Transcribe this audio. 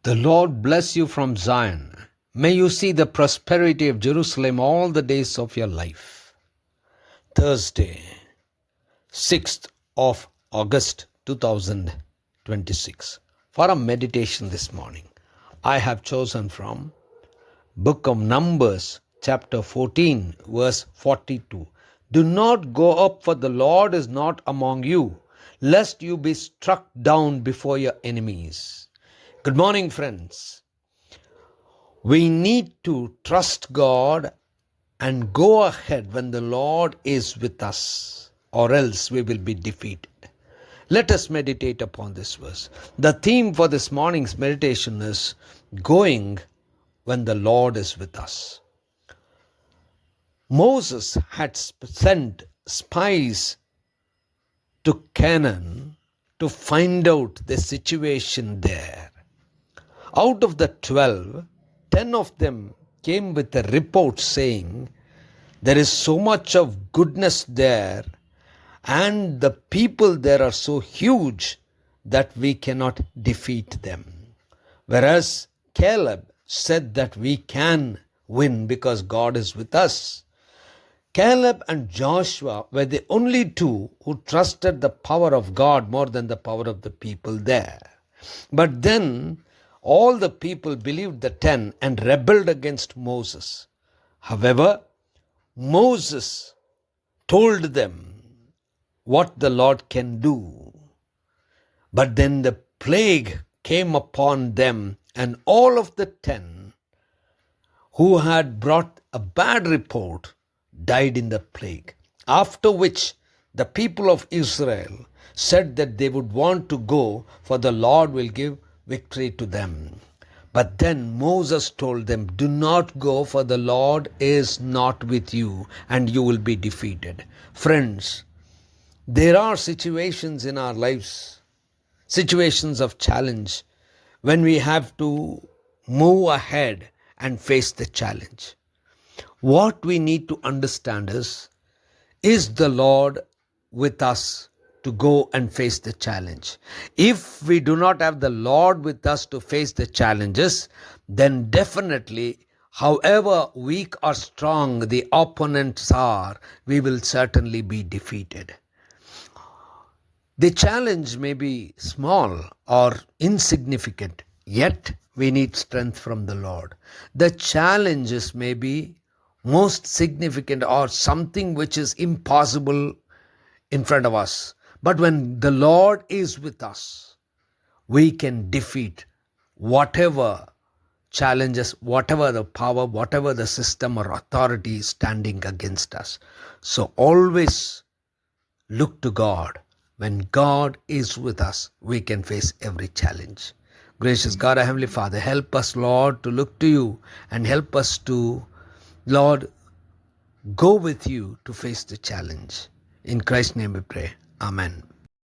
The Lord bless you from Zion. May you see the prosperity of Jerusalem all the days of your life. Thursday, 6th of August 2026. For a meditation this morning, I have chosen from Book of Numbers, chapter 14, verse 42. Do not go up, for the Lord is not among you, lest you be struck down before your enemies. Good morning, friends. We need to trust God and go ahead when the Lord is with us, or else we will be defeated. Let us meditate upon this verse. The theme for this morning's meditation is going when the Lord is with us. Moses had sent spies to Canaan to find out the situation there. Out of the 12, 10 of them came with a report saying, there is so much of goodness there, and the people there are so huge that we cannot defeat them. Whereas Caleb said that we can win because God is with us. Caleb and Joshua were the only two who trusted the power of God more than the power of the people there. But then all the people believed the 10 and rebelled against Moses. However, Moses told them what the Lord can do. But then the plague came upon them, and all of the 10 who had brought a bad report died in the plague. After which the people of Israel said that they would want to go, for the Lord will give victory to them. But then Moses told them, do not go, for the Lord is not with you, and you will be defeated. Friends, there are situations in our lives, situations of challenge, when we have to move ahead and face the challenge. What we need to understand is the Lord with us to go and face the challenge? If we do not have the Lord with us to face the challenges, then definitely, however weak or strong the opponents are, we will certainly be defeated. The challenge may be small or insignificant, yet we need strength from the Lord. The challenges may be most significant or something which is impossible in front of us. But when the Lord is with us, we can defeat whatever challenges, whatever the power, whatever the system or authority is standing against us. So always look to God. When God is with us, we can face every challenge. Gracious God, our Heavenly Father, help us, Lord, to look to you, and help us to, Lord, go with you to face the challenge. In Christ's name we pray. Amen.